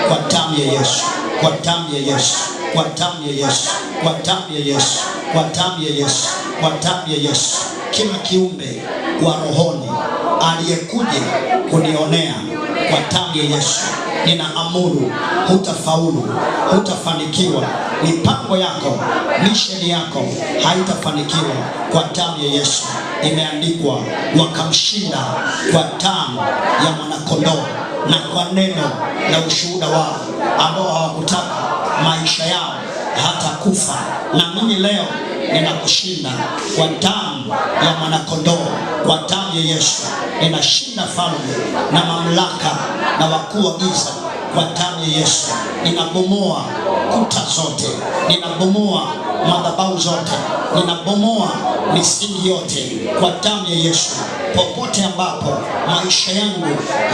kwa damu ya Yesu, kwa damu ya Yesu, kwa damu ya Yesu, kwa damu ya Yesu, kwa damu ya Yesu, kwa damu ya Yesu. Kila kiumbe wa rohoni aliyekuja kunionea, kwa damu ya Yesu ninaamuru hutafaulu, hutafanikiwa. Mipango yako, misheni yako haitafanikiwa kwa damu ya Yesu. Imeandikwa, wakamshinda kwa damu ya mwanakondoo na kwa neno la ushuhuda wao, ambao hawakutaka maisha yao hata kufa. Na mimi leo ninakushinda kwa damu ya mwanakondoo, kwa damu ya Yesu. Ninashinda falme na mamlaka na wakuu wa giza kwa damu ya Yesu. Ninabomoa kuta zote, ninabomoa madhabahu zote, ninabomoa misingi yote kwa damu ya Yesu. Popote ambapo maisha yangu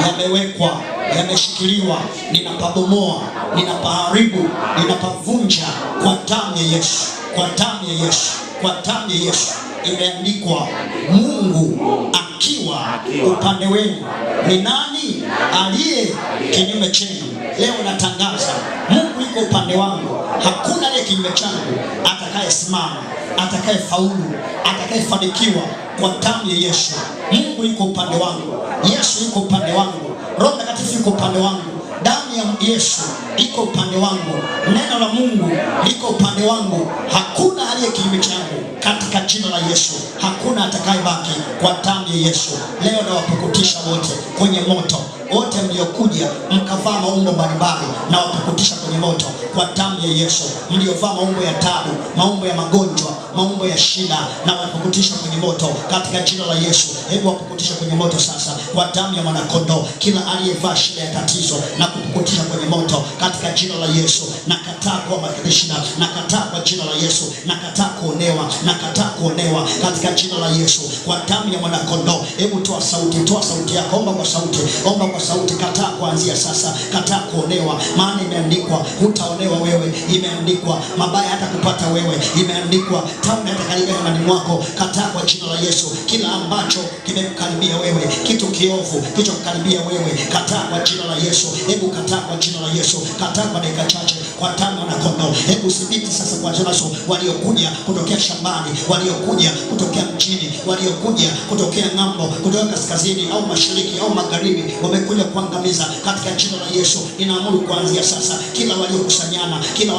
yamewekwa, yameshikiliwa, ninapabomoa, ninapaharibu, ninapavunja kwa damu ya Yesu, kwa damu ya Yesu, kwa damu ya Yesu. Imeandikwa, Mungu akiwa upande wenu, ni nani aliye kinyume chenu? Leo natangaza, Mungu yuko upande wangu, hakuna aliye kinyume changu. Atakayesimama, atakayefaulu, atakayefanikiwa kwa damu ya Yesu. Mungu yuko upande wangu, Yesu yuko upande wangu, Roho Mtakatifu yuko upande wangu, damu ya Yesu iko upande wangu, neno la Mungu liko upande wangu. Hakuna aliye kinyume changu katika jina la Yesu. Hakuna atakayebaki kwa damu ya Yesu. Leo nawapukutisha wote kwenye moto, wote mliokuja mkavaa maumbo mbalimbali, na wapukutisha kwenye moto kwa damu ya Yesu. Mliovaa maumbo ya tabu, maumbo ya magonjwa, maumbo ya shida, na wapukutisha kwenye moto katika jina la Yesu. Hebu wapukutisha kwenye moto sasa kwa damu ya mwanakondoo. Kila aliyevaa shida ya tatizo na kupukutisha kwenye moto katika jina la Yesu. Nakataa kwa shida, nakataa kwa jina la Yesu, nakataa kuonewa, nakataa kuonewa katika jina la Yesu kwa damu ya mwanakondoo. Hebu toa sauti, toa sauti yako, omba kwa sauti, omba kwa sauti. Kataa kuanzia sasa, kataa kuonewa, maana imeandikwa hutaonewa wewe. Imeandikwa mabaya hata kupata wewe. Imeandikwa tauni hata karibia ndani mwako. Kataa kwa jina la Yesu kila ambacho kimekukaribia wewe, kitu kiovu kilichokukaribia wewe, kataa kwa jina la Yesu. Hebu kataa kwa jina la Yesu, kataa kwa dakika chache kwa damu ya mwanakondoo. Hebu thibiti sasa kwa jina la Yesu, waliokuja kutokea shambani, waliokuja kutokea mjini, waliokuja kutokea ng'ambo, kutoka kaskazini au mashariki au magharibi, wamekuja kuangamiza katika jina la Yesu. Ninaamuru kuanzia sasa, kila waliokusanyana, kila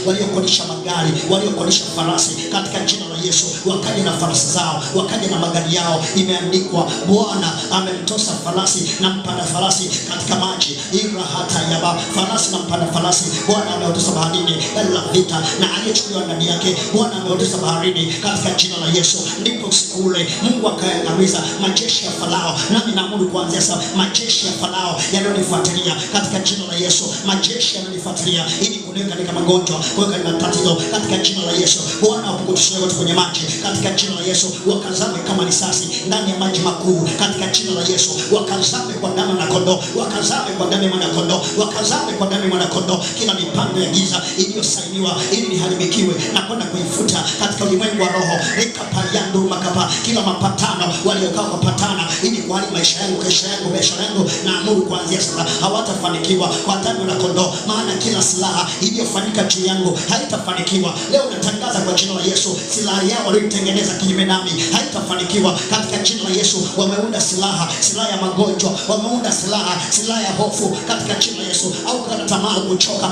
waliokodisha magari, waliokodisha farasi, katika jina la Yesu, wakaja na farasi zao, wakaja na magari yao. Imeandikwa, Bwana amemtosa farasi na mpanda farasi katika maji, ila hata yaba farasi na mpanda farasi Bwana amewatosa baharini la vita, na aliyechukuliwa ndani yake Bwana amewatosa baharini katika jina la Yesu. Ndipo siku ule Mungu akaangamiza majeshi ya Farao. Nami naamuru kuanzia sasa, majeshi ya Farao yanayonifuatilia katika jina la Yesu, majeshi yanayonifuatilia ili kuniweka katika magonjwa, kuweka katika matatizo, katika jina la Yesu. Bwana wapukutishe wote kwenye maji katika jina la Yesu, wakazame kama risasi ndani ya maji makuu katika jina la Yesu, wakazame kwa damu ya kondoo, wakazame kwa damu ya mwanakondoo, wakazame kwa damu ya mwanakondoo. Kila mipango ya giza iliyosainiwa ili niharibikiwe na kwenda kuifuta katika ulimwengu wa roho, nikapayando makapa, kila mapatano waliokaa kupatana ili kuharibu maisha yangu, kesho yangu, biashara yangu, na amuru kuanzia sasa hawatafanikiwa kwa damu ya kondoo, maana kila silaha iliyofanyika juu yangu haitafanikiwa. Leo natangaza kwa jina la Yesu, silaha yao waliotengeneza kinyume nami haitafanikiwa katika jina la Yesu. Wameunda silaha ya magonjwa, wameunda silaha ya hofu katika jina la Yesu, au kukata tamaa, kuchoka,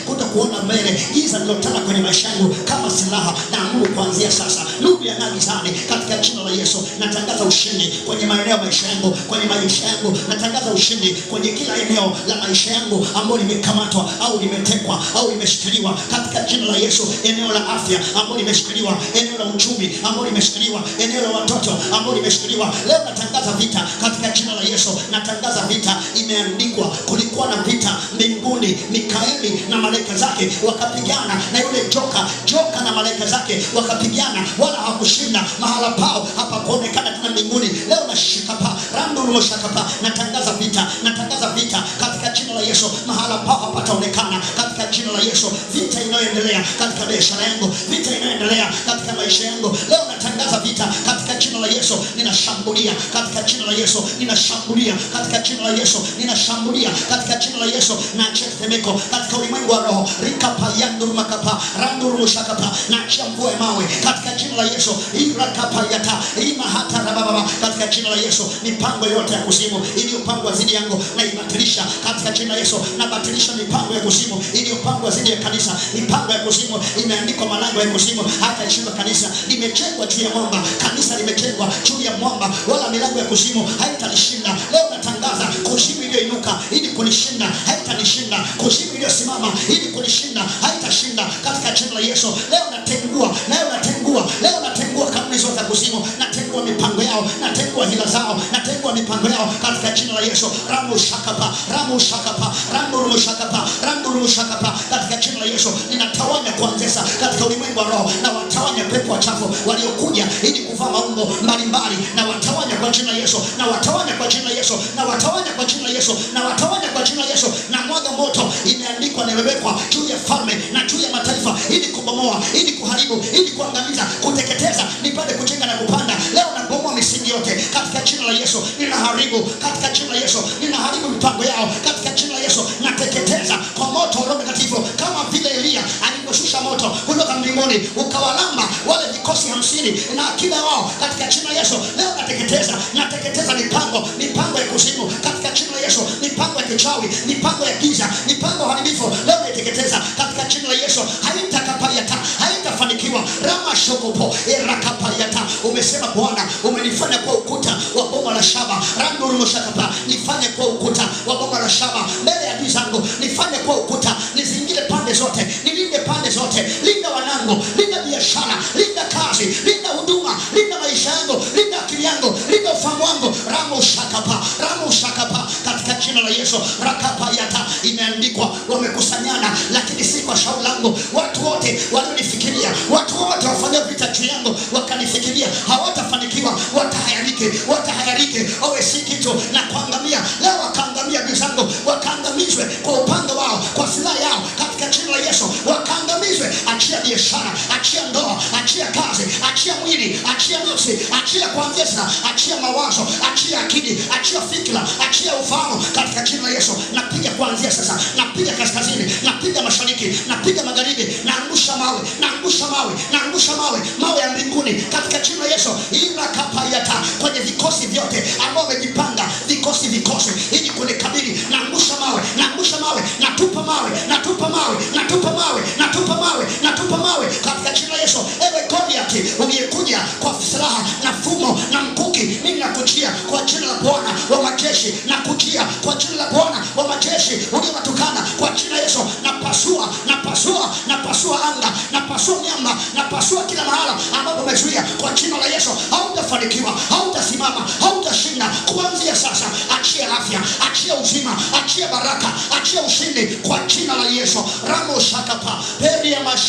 kutokuona mbele, giza lilotanda kwenye maisha yangu kama silaha. Na amuru kuanzia sasa, nuru ya gizani katika jina la Yesu. Natangaza ushindi kwenye maeneo ya maisha yangu, kwenye maisha yangu. Natangaza ushindi kwenye kila eneo la maisha yangu ambalo limekamatwa au limetekwa au limeshikiliwa katika jina la Yesu. Eneo la afya ambalo limeshikiliwa, eneo la uchumi ambalo limeshikiliwa, eneo la watoto ambalo limeshikiliwa. Leo natangaza vita katika jina la Yesu. Natangaza vita. Imeandikwa kulikuwa na vita mbinguni, Mikaeli na malaika zake wakapigana na yule joka na malaika zake wakapigana, wala hawakushinda. Mahala pao hapakuonekana tena mbinguni. Leo nashikapa randu lumoshakapa, natangaza vita katika jina la Yesu. Mahala pao hapataonekana katika jina la Yesu. Vita inayoendelea katika biashara yangu, vita inayoendelea katika maisha yangu, leo natangaza vita katika jina la Yesu. Yesu ninashambulia katika jina la Yesu, ninashambulia katika jina la Yesu, ninashambulia katika jina la Yesu. Na achia tetemeko katika ulimwengu wa roho. Rikapa yandur makapa randur mushakapa, na achia mvua ya mawe katika jina la Yesu. Irakapa yata ima hata rababa katika jina la Yesu. Mipango yote ya kuzimu iliyopangwa dhidi yangu na ibatilisha katika jina la Yesu. Na batilisha mipango ya kuzimu iliyopangwa dhidi ya kanisa. Mipango ya kuzimu imeandikwa malango ya kuzimu hata ishinda kanisa. Limejengwa juu ya mwamba, kanisa limejengwa juu ya mwamba, wala milango ya kuzimu haitalishinda. Leo natangaza kuzimu iliyoinuka ili kunishinda haitanishinda. Kuzimu iliyosimama ili kunishinda haitashinda katika jina la Yesu. Leo natengua, leo natengua kanuni zote za kuzimu, natengua mipango yao, natengua hila zao, natengua mipango yao katika jina la Yesu. Ramu shakapa, ramu shakapa, ramu shakapa, ramu shakapa katika jina la Yesu. Ninatawanya kuanzia sasa katika ulimwengu wa roho, na watawanya pepo wachafu waliokuja ili kuvaa maumbo mbalimbali, na watawanya kwa jina la Yesu, na watawanya kwa jina la Yesu, na watawanya kwa jina la Yesu, na watawanya kwa jina la Yesu. Na mwaga moto imeandikwa na imewekwa juu ya falme na juu ya mataifa ili kubomoa, ili kuharibu, ili kuangamiza, kuteketeza, nipate kujenga na kupanda. Leo nabomoa misingi yote katika jina la Yesu. Ninaharibu katika jina la Yesu, ninaharibu mipango yao katika jina la Yesu. Nateketeza kwa moto wa Roho Mtakatifu kama vile Elia alivyoshusha moto kutoka mbinguni ukawalamba wale vikosi 50 na akida wao katika jina la Yesu. Leo nateketeza mipango ya kuzimu katika jina la Yesu. Mipango ya kichawi, mipango ya giza, mipango ya uharibifu, leo naiteketeza katika jina la Yesu. Haitakapayata, haitafanikiwa. Rama shokopo erakapayata. Umesema Bwana, umenifanya kwa ukuta wa boma la shaba. Randuru mushakapa, nifanye kwa ukuta wa boma la shaba mbele ya adui zangu. Nifanye kwa ukuta, nizingire pande zote, nilinde pande zote. Linda wanangu, linda biashara, linda kazi, linda huduma, linda maisha yangu, linda akili yangu, linda ufahamu wangu. Ramu shakapa katika jina la Yesu. Rakapa yata. Imeandikwa wamekusanyana, lakini si kwa shauri langu. Watu wote walionifikiria, watu wote wafanya vita juu yangu wakanifikiria, hawatafanikiwa. Watahayarike wawe si kitu na kuangamia. Leo wakaangamia adui zangu, wakaangamizwe kwa upanga wao, kwa silaha yao katika jina la Yesu. Wakaangamizwe. Achia biashara, achia ndoa, achia kazi, achia mwili, achia nafsi, achia kuanzia sasa, achia mawazo, achia akili, achia fikra, achia ufahamu katika jina la Yesu. Napiga kuanzia sasa, napiga kaskazini, napiga mashariki, napiga magharibi, naangusha mawe ya mbinguni katika jina la Yesu. Ila kapayata kwenye vikosi vyote ambao wamejipanga vikosi ili kunikabili, naangusha mawe, natupa mawe katika jina la Yesu. Ewe Goliathi uliyekuja kwa silaha na fumo na mkuki, mimi nakujia kwa jina la Bwana wa majeshi, nakujia kwa jina la Bwana wa majeshi. Uliyewatukana kwa jina la Yesu, napasua anga, napasua miamba, napasua kila mahala ambapo umezuia kwa jina la Yesu. Hautafanikiwa, hautasimama, hautashinda kuanzia sasa. Achia afya, achia uzima, achia baraka, achia ushindi kwa jina la Yesu. Ramo shakapa, peri ya mashaka.